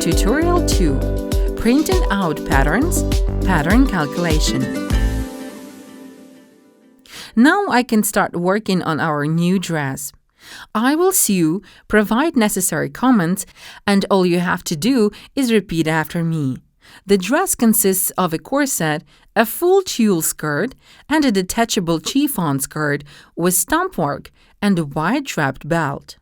Tutorial 2. Printing out patterns, pattern calculation. Now I can start working on our new dress. I will sew, provide necessary comments, and all you have to do is repeat after me. The dress consists of a corset, a full tulle skirt, and a detachable chiffon skirt with stump work and a wide draped belt.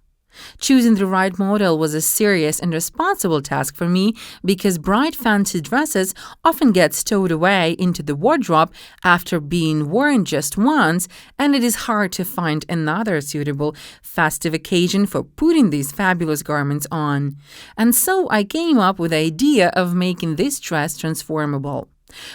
Choosing the right model was a serious and responsible task for me because bright fancy dresses often get stowed away into the wardrobe after being worn just once, and it is hard to find another suitable festive occasion for putting these fabulous garments on. And so I came up with the idea of making this dress transformable.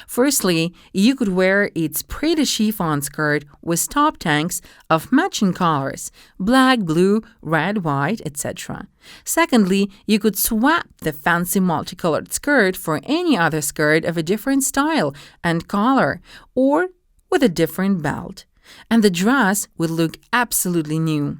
Firstly, you could wear its pretty chiffon skirt with top tanks of matching colors: black, blue, red, white, etc. Secondly, you could swap the fancy multicolored skirt for any other skirt of a different style and color, or with a different belt, and the dress would look absolutely new.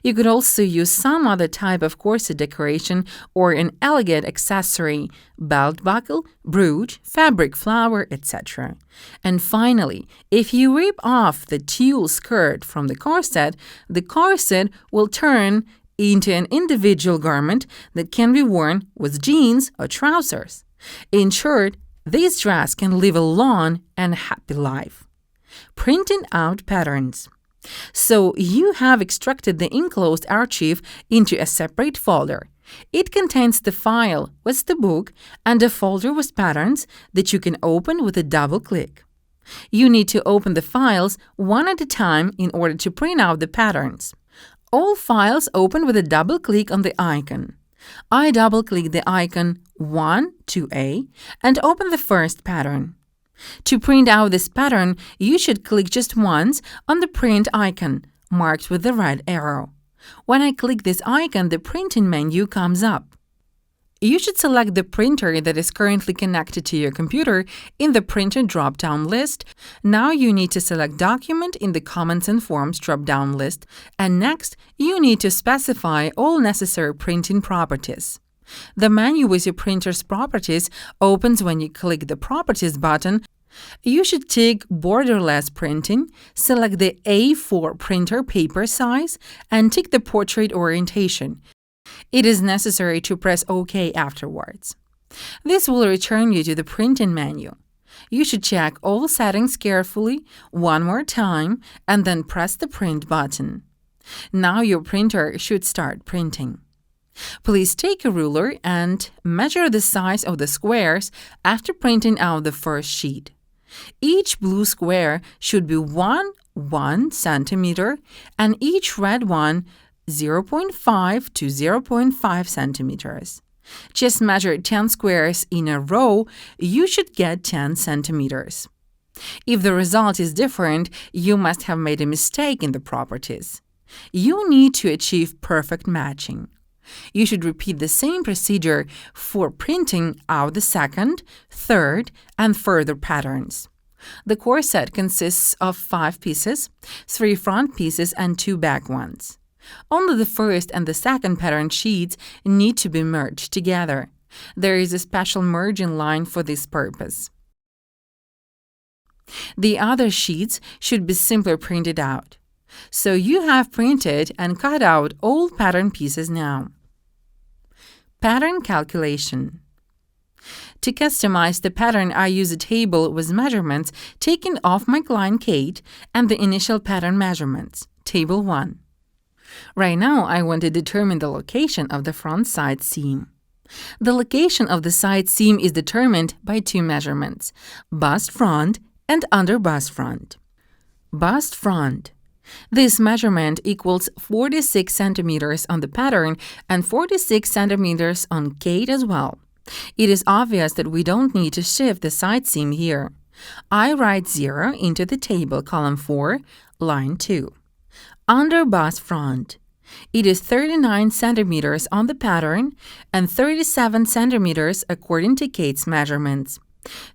You could also use some other type of corset decoration or an elegant accessory: belt buckle, brooch, fabric flower, etc. And finally, if you rip off the tulle skirt from the corset will turn into an individual garment that can be worn with jeans or trousers. In short, this dress can live a long and happy life. Printing out patterns. So you have extracted the enclosed archive into a separate folder. It contains the file with the book and a folder with patterns that you can open with a double click. You need to open the files one at a time in order to print out the patterns. All files open with a double click on the icon. I double click the icon 1, 2A and open the first pattern. To print out this pattern, you should click just once on the print icon, marked with the red arrow. When I click this icon, the printing menu comes up. You should select the printer that is currently connected to your computer in the Printer drop-down list. Now you need to select Document in the Comments and Forms drop-down list, and next you need to specify all necessary printing properties. The menu with your printer's properties opens when you click the Properties button. You should tick Borderless Printing, select the A4 printer paper size, and tick the Portrait Orientation. It is necessary to press OK afterwards. This will return you to the printing menu. You should check all settings carefully one more time and then press the Print button. Now your printer should start printing. Please take a ruler and measure the size of the squares after printing out the first sheet. Each blue square should be 1 centimeter and each red one 0.5 to 0.5 centimeters. Just measure 10 squares in a row, you should get 10 centimeters. If the result is different, you must have made a mistake in the properties. You need to achieve perfect matching. You should repeat the same procedure for printing out the second, third, and further patterns. The corset consists of 5 pieces, 3 front pieces and 2 back ones. Only the first and the second pattern sheets need to be merged together. There is a special merging line for this purpose. The other sheets should be simply printed out. So you have printed and cut out all pattern pieces now. Pattern calculation. To customize the pattern, I use a table with measurements taken off my client Kate and the initial pattern measurements, Table 1. Right now, I want to determine the location of the front side seam. The location of the side seam is determined by 2 measurements: bust front and under bust front. Bust front. This measurement equals 46 centimeters on the pattern and 46 centimeters on Kate as well. It is obvious that we don't need to shift the side seam here. I write 0 into the table, column 4, line 2. Under bust front. It is 39 centimeters on the pattern and 37 centimeters according to Kate's measurements.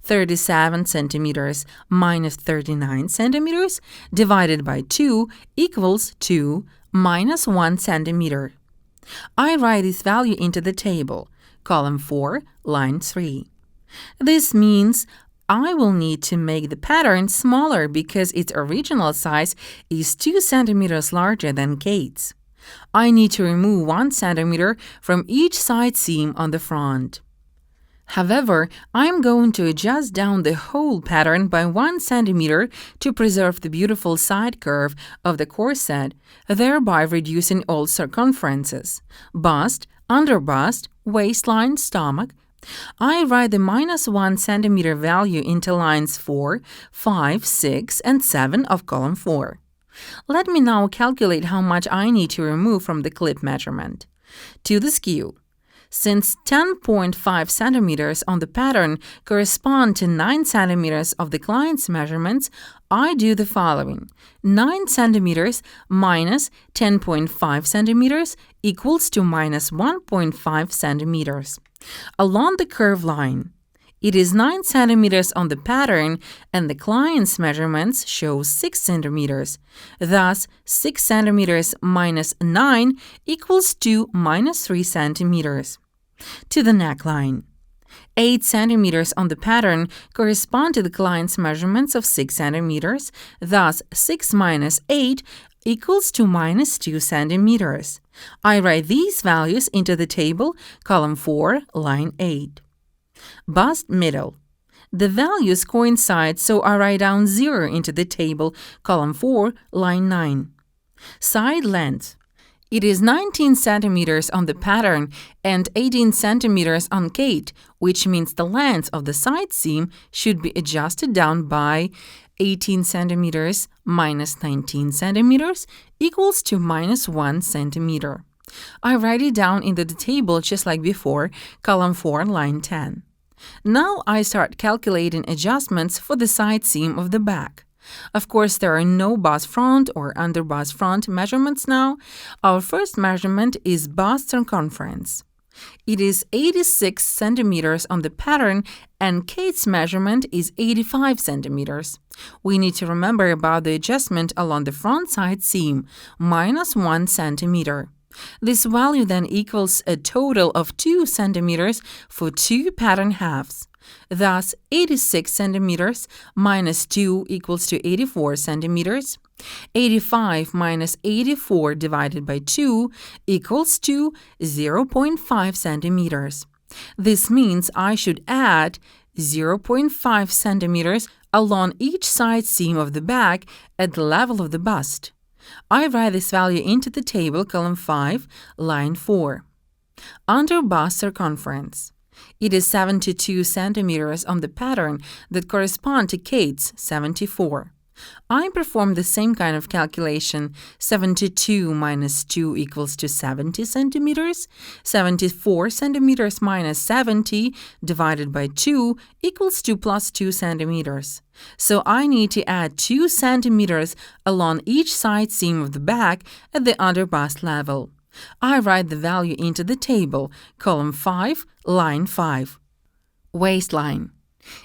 37 centimeters minus 39 centimeters divided by 2 equals 2 minus 1 centimeter. I write this value into the table, column 4, line 3. This means I will need to make the pattern smaller because its original size is 2 centimeters larger than Kate's. I need to remove 1 centimeter from each side seam on the front. However, I'm going to adjust down the whole pattern by 1 centimeter to preserve the beautiful side curve of the corset, thereby reducing all circumferences: bust, under bust, waistline, stomach. I write the -1 centimeter value into lines 4, 5, 6, and 7 of column 4. Let me now calculate how much I need to remove from the clip measurement. To the skew. Since 10.5 centimeters on the pattern correspond to 9 centimeters of the client's measurements, I do the following. 9 centimeters minus 10.5 centimeters equals to minus 1.5 centimeters. Along the curved line, it is 9 centimeters on the pattern and the client's measurements show 6 centimeters. Thus, 6 centimeters minus 9 equals to minus 3 centimeters. To the neckline. 8 centimeters on the pattern correspond to the client's measurements of 6 centimeters. Thus, 6 minus 8 equals to minus 2 centimeters. I write these values into the table, column 4, line 8. Bust middle. The values coincide, so I write down 0 into the table, column 4, line 9. Side length. It is 19 centimeters on the pattern and 18 centimeters on Kate, which means the length of the side seam should be adjusted down by 18 centimeters minus 19 centimeters equals to minus 1 centimeter. I write it down into the table just like before, column 4, line 10. Now I start calculating adjustments for the side seam of the back. Of course, there are no bust front or under bust front measurements now. Our first measurement is bust circumference. It is 86 centimeters on the pattern and Kate's measurement is 85 centimeters. We need to remember about the adjustment along the front side seam, minus 1 centimeter. This value then equals a total of 2 centimeters for 2 pattern halves. Thus, 86 centimeters minus 2 equals to 84 centimeters. 85 minus 84 divided by 2 equals to 0.5 centimeters. This means I should add 0.5 centimeters along each side seam of the back at the level of the bust. I write this value into the table, column 5, line 4. Under bust circumference. It is 72 centimeters on the pattern that correspond to Kate's 74. I perform the same kind of calculation. 72 minus 2 equals to 70 centimeters. 74 centimeters minus 70 divided by 2 equals to plus 2 centimeters. So I need to add 2 centimeters along each side seam of the back at the under bust level. I write the value into the table, column 5, line 5. Waistline.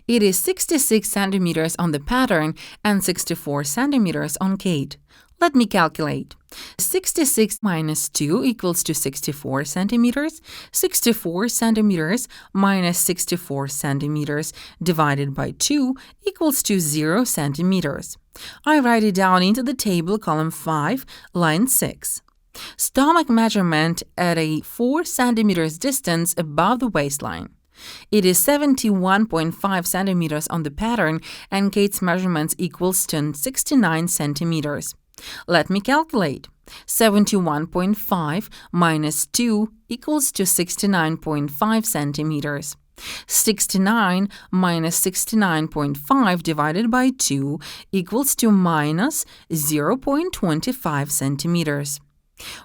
It is 66 centimeters on the pattern and 64 centimeters on Kate. Let me calculate. 66 minus 2 equals to 64 centimeters. 64 centimeters minus 64 centimeters divided by 2 equals to 0 centimeters. I write it down into the table, column 5, line 6. Stomach measurement at a 4 centimeters distance above the waistline. It is 71.5 centimeters on the pattern and Kate's measurements equals to 69 centimeters. Let me calculate. 71.5 minus 2 equals to 69.5 centimeters. 69 minus 69.5 divided by 2 equals to minus 0.25 centimeters.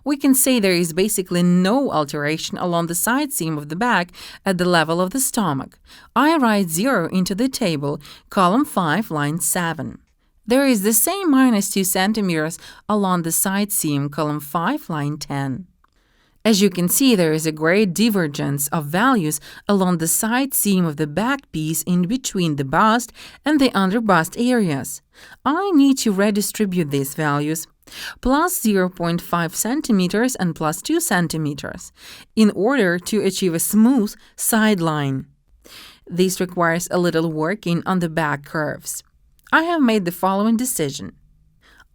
We can say there is basically no alteration along the side seam of the back at the level of the stomach. I write 0 into the table, column 5, line 7. There is the same minus 2 centimeters along the side seam, column 5, line 10. As you can see, there is a great divergence of values along the side seam of the back piece in between the bust and the under bust areas. I need to redistribute these values. plus 0.5 centimeters and plus 2 centimeters in order to achieve a smooth side line. This requires a little working on the back curves. I have made the following decision.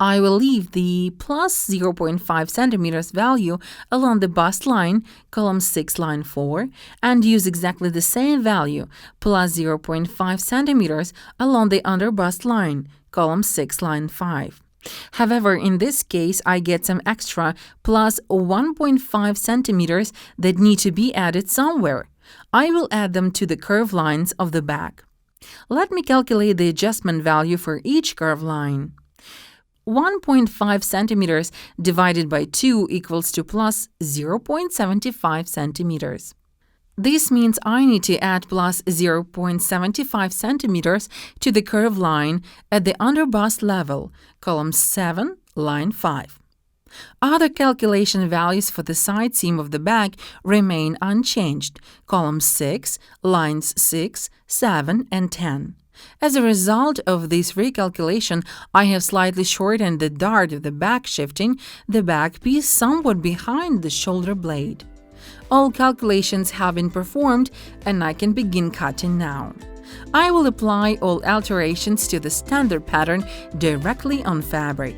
I will leave the plus 0.5 centimeters value along the bust line, column 6, line 4, and use exactly the same value, plus 0.5 centimeters, along the under bust line, column 6, line 5. However, in this case, I get some extra plus 1.5 centimeters that need to be added somewhere. I will add them to the curve lines of the back. Let me calculate the adjustment value for each curve line. 1.5 centimeters divided by 2 equals to plus 0.75 centimeters. This means I need to add plus 0.75 centimeters to the curve line at the under bust level, column 7, line 5. Other calculation values for the side seam of the back remain unchanged, column 6, lines 6, 7, and 10. As a result of this recalculation, I have slightly shortened the dart of the back, shifting the back piece somewhat behind the shoulder blade. All calculations have been performed, and I can begin cutting now. I will apply all alterations to the standard pattern directly on fabric.